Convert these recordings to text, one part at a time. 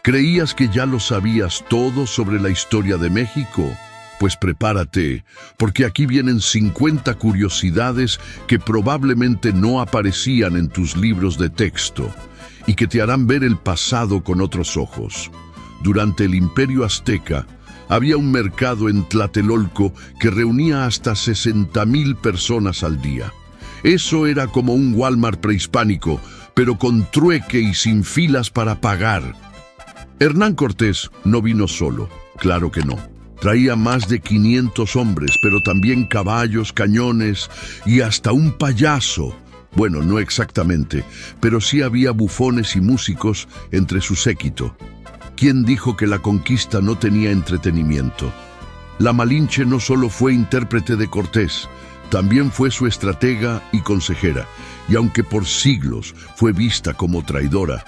¿Creías que ya lo sabías todo sobre la historia de México? Pues prepárate, porque aquí vienen 50 curiosidades que probablemente no aparecían en tus libros de texto y que te harán ver el pasado con otros ojos. Durante el Imperio Azteca, había un mercado en Tlatelolco que reunía hasta 60,000 personas al día. Eso era como un Walmart prehispánico, pero con trueque y sin filas para pagar. Hernán Cortés no vino solo, claro que no. Traía más de 500 hombres, pero también caballos, cañones y hasta un payaso. Bueno, no exactamente, pero sí había bufones y músicos entre su séquito. ¿Quién dijo que la conquista no tenía entretenimiento? La Malinche no solo fue intérprete de Cortés, también fue su estratega y consejera, y aunque por siglos fue vista como traidora,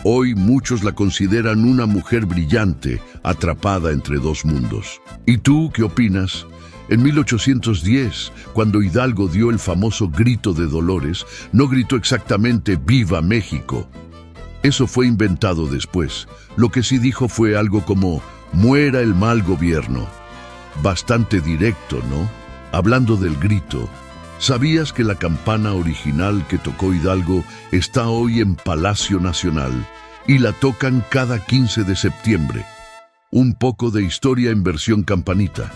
hoy muchos la consideran una mujer brillante, atrapada entre dos mundos. ¿Y tú qué opinas? En 1810, cuando Hidalgo dio el famoso grito de Dolores, no gritó exactamente ¡Viva México! Eso fue inventado después. Lo que sí dijo fue algo como ¡Muera el mal gobierno! Bastante directo, ¿no? Hablando del grito, ¿sabías que la campana original que tocó Hidalgo está hoy en Palacio Nacional y la tocan cada 15 de septiembre? Un poco de historia en versión campanita.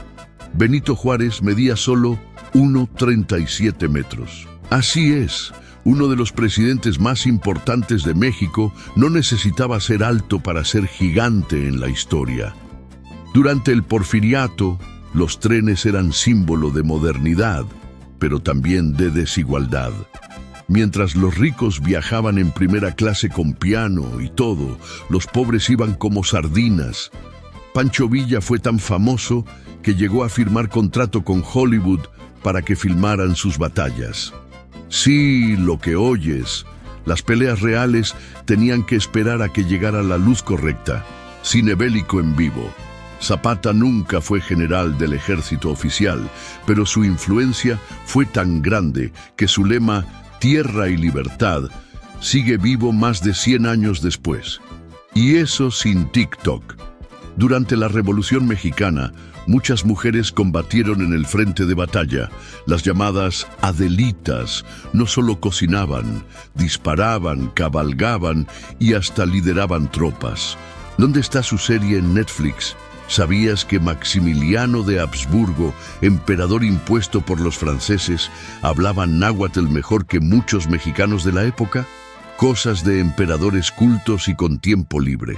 Benito Juárez medía solo 1,37 metros. Así es. Uno de los presidentes más importantes de México no necesitaba ser alto para ser gigante en la historia. Durante el Porfiriato, los trenes eran símbolo de modernidad, pero también de desigualdad. Mientras los ricos viajaban en primera clase con piano y todo, los pobres iban como sardinas. Pancho Villa fue tan famoso que llegó a firmar contrato con Hollywood para que filmaran sus batallas. Sí, lo que oyes. Las peleas reales tenían que esperar a que llegara la luz correcta. Cine bélico en vivo. Zapata nunca fue general del ejército oficial, pero su influencia fue tan grande que su lema Tierra y Libertad sigue vivo más de 100 años después. Y eso sin TikTok. Durante la Revolución Mexicana, muchas mujeres combatieron en el frente de batalla. Las llamadas Adelitas no solo cocinaban, disparaban, cabalgaban y hasta lideraban tropas. ¿Dónde está su serie en Netflix? ¿Sabías que Maximiliano de Habsburgo, emperador impuesto por los franceses, hablaba náhuatl mejor que muchos mexicanos de la época? Cosas de emperadores cultos y con tiempo libre.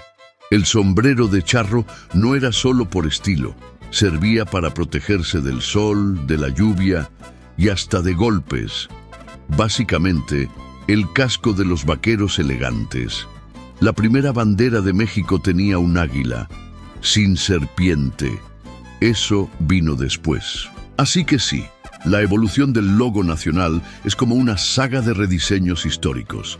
El sombrero de charro no era solo por estilo, servía para protegerse del sol, de la lluvia y hasta de golpes. Básicamente, el casco de los vaqueros elegantes. La primera bandera de México tenía un águila, sin serpiente. Eso vino después. Así que sí, la evolución del logo nacional es como una saga de rediseños históricos.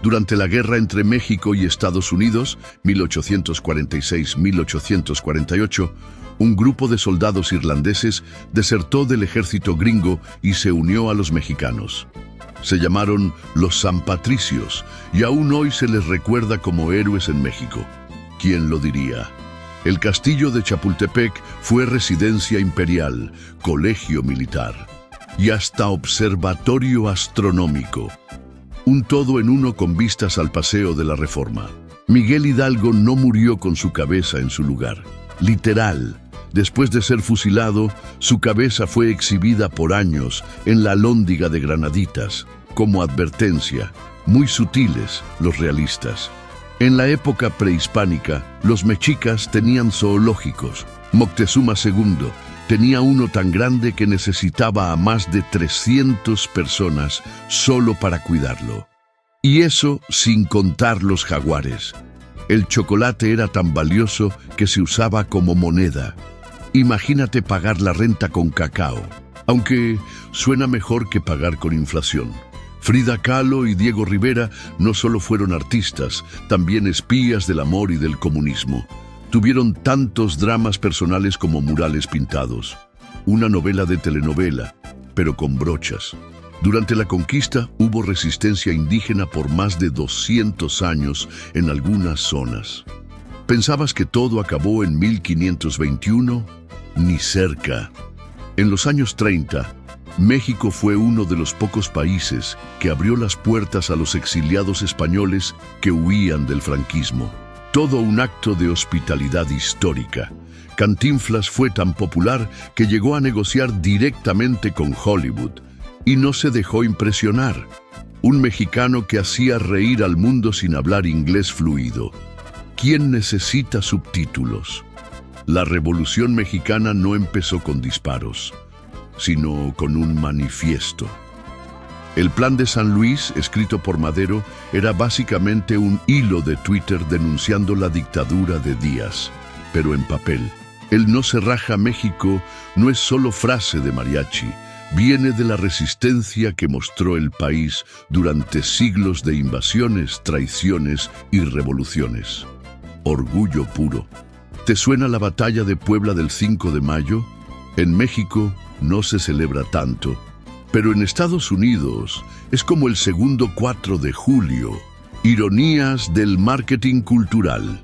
Durante la guerra entre México y Estados Unidos, 1846-1848, un grupo de soldados irlandeses desertó del ejército gringo y se unió a los mexicanos. Se llamaron los San Patricios y aún hoy se les recuerda como héroes en México. ¿Quién lo diría? El castillo de Chapultepec fue residencia imperial, colegio militar y hasta observatorio astronómico. Un todo en uno con vistas al Paseo de la Reforma. Miguel Hidalgo no murió con su cabeza en su lugar. Literal, después de ser fusilado, su cabeza fue exhibida por años en la Alhóndiga de Granaditas, como advertencia, muy sutiles los realistas. En la época prehispánica, los mexicas tenían zoológicos. Moctezuma II tenía uno tan grande que necesitaba a más de 300 personas solo para cuidarlo. Y eso sin contar los jaguares. El chocolate era tan valioso que se usaba como moneda. Imagínate pagar la renta con cacao, aunque suena mejor que pagar con inflación. Frida Kahlo y Diego Rivera no solo fueron artistas, también espías del amor y del comunismo. Tuvieron tantos dramas personales como murales pintados. Una novela de telenovela, pero con brochas. Durante la conquista hubo resistencia indígena por más de 200 años en algunas zonas. ¿Pensabas que todo acabó en 1521? Ni cerca. En los años 30, México fue uno de los pocos países que abrió las puertas a los exiliados españoles que huían del franquismo. Todo un acto de hospitalidad histórica. Cantinflas fue tan popular que llegó a negociar directamente con Hollywood y no se dejó impresionar. Un mexicano que hacía reír al mundo sin hablar inglés fluido. ¿Quién necesita subtítulos? La Revolución Mexicana no empezó con disparos, sino con un manifiesto. El Plan de San Luis, escrito por Madero, era básicamente un hilo de Twitter denunciando la dictadura de Díaz, pero en papel. El no se raja México no es solo frase de mariachi, viene de la resistencia que mostró el país durante siglos de invasiones, traiciones y revoluciones. Orgullo puro. ¿Te suena la batalla de Puebla del 5 de mayo? En México no se celebra tanto, pero en Estados Unidos es como el segundo 4 de julio. Ironías del marketing cultural.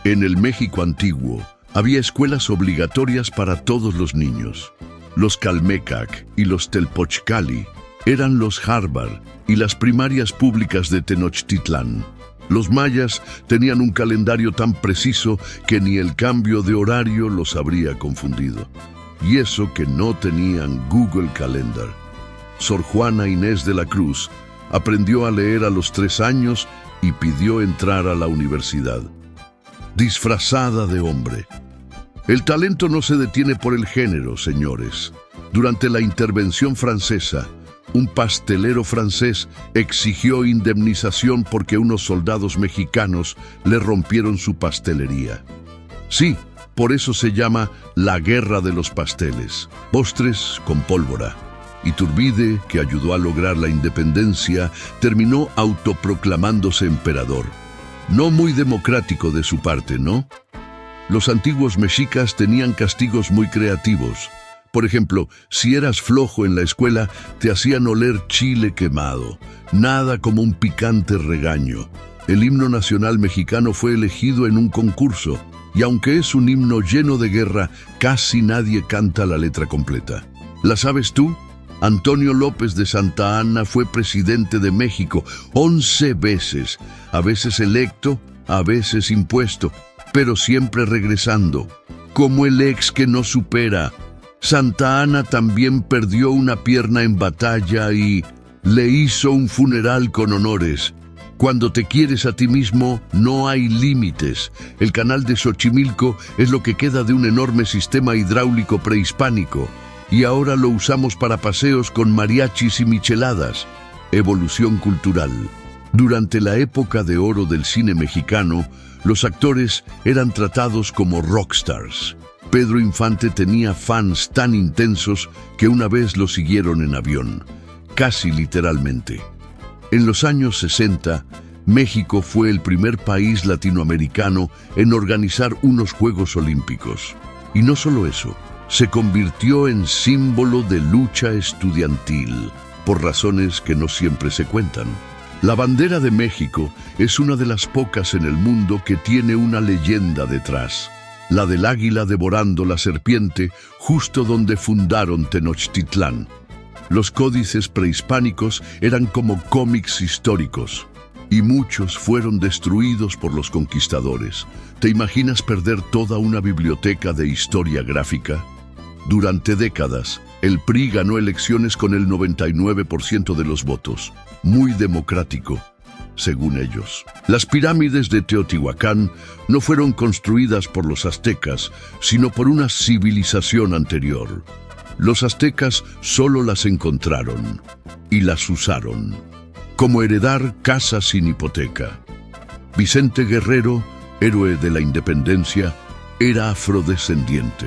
En el México antiguo había escuelas obligatorias para todos los niños. Los Calmecac y los Telpochcali eran los Harvard y las primarias públicas de Tenochtitlán. Los mayas tenían un calendario tan preciso que ni el cambio de horario los habría confundido. Y eso que no tenían Google Calendar. Sor Juana Inés de la Cruz aprendió a leer a los 3 años y pidió entrar a la universidad. Disfrazada de hombre. El talento no se detiene por el género, señores. Durante la intervención francesa, un pastelero francés exigió indemnización porque unos soldados mexicanos le rompieron su pastelería. Sí, por eso se llama la Guerra de los Pasteles. Postres con pólvora. Iturbide, que ayudó a lograr la independencia, terminó autoproclamándose emperador. No muy democrático de su parte, ¿no? Los antiguos mexicas tenían castigos muy creativos. Por ejemplo, si eras flojo en la escuela, te hacían oler chile quemado. Nada como un picante regaño. El himno nacional mexicano fue elegido en un concurso, y aunque es un himno lleno de guerra, casi nadie canta la letra completa. ¿La sabes tú? Antonio López de Santa Anna fue presidente de México 11 veces, a veces electo, a veces impuesto, pero siempre regresando, como el ex que no supera. Santa Anna también perdió una pierna en batalla y le hizo un funeral con honores. Cuando te quieres a ti mismo, no hay límites. El canal de Xochimilco es lo que queda de un enorme sistema hidráulico prehispánico, y ahora lo usamos para paseos con mariachis y micheladas. Evolución cultural. Durante la época de oro del cine mexicano, los actores eran tratados como rockstars. Pedro Infante tenía fans tan intensos que una vez lo siguieron en avión, casi literalmente. En los años 60, México fue el primer país latinoamericano en organizar unos Juegos Olímpicos. Y no solo eso, se convirtió en símbolo de lucha estudiantil, por razones que no siempre se cuentan. La bandera de México es una de las pocas en el mundo que tiene una leyenda detrás. La del águila devorando la serpiente justo donde fundaron Tenochtitlán. Los códices prehispánicos eran como cómics históricos y muchos fueron destruidos por los conquistadores. ¿Te imaginas perder toda una biblioteca de historia gráfica? Durante décadas, el PRI ganó elecciones con el 99% de los votos. Muy democrático, según ellos. Las pirámides de Teotihuacán no fueron construidas por los aztecas, sino por una civilización anterior. Los aztecas solo las encontraron y las usaron, como heredar casas sin hipoteca. Vicente Guerrero, héroe de la independencia, era afrodescendiente,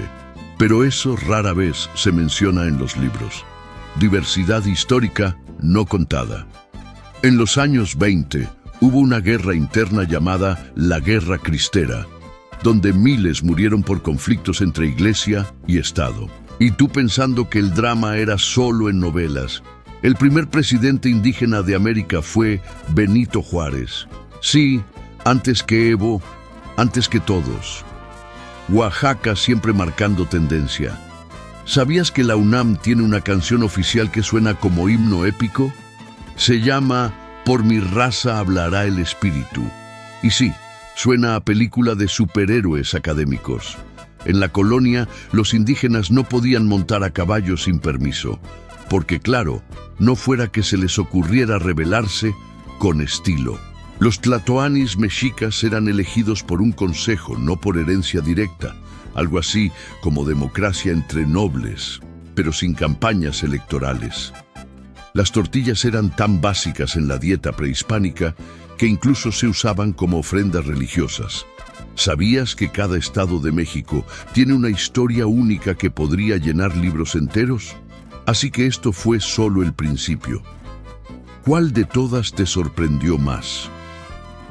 pero eso rara vez se menciona en los libros. Diversidad histórica no contada. En los años 20 hubo una guerra interna llamada la Guerra Cristera, donde miles murieron por conflictos entre iglesia y Estado. Y tú pensando que el drama era solo en novelas. El primer presidente indígena de América fue Benito Juárez. Sí, antes que Evo, Antes que todos, Oaxaca siempre marcando tendencia. ¿Sabías que la UNAM tiene una canción oficial que suena como himno épico? Se llama Por mi raza hablará el espíritu. Y sí, suena a película de superhéroes académicos. En la colonia, los indígenas no podían montar a caballo sin permiso, porque claro, no fuera que se les ocurriera rebelarse con estilo. Los tlatoanis mexicas eran elegidos por un consejo, no por herencia directa, algo así como democracia entre nobles, pero sin campañas electorales. Las tortillas eran tan básicas en la dieta prehispánica que incluso se usaban como ofrendas religiosas. ¿Sabías que cada estado de México tiene una historia única que podría llenar libros enteros? Así que esto fue solo el principio. ¿Cuál de todas te sorprendió más?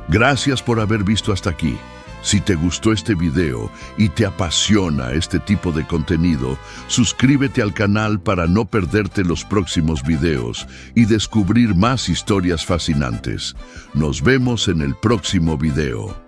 Gracias por haber visto hasta aquí. Si te gustó este video y te apasiona este tipo de contenido, suscríbete al canal para no perderte los próximos videos y descubrir más historias fascinantes. Nos vemos en el próximo video.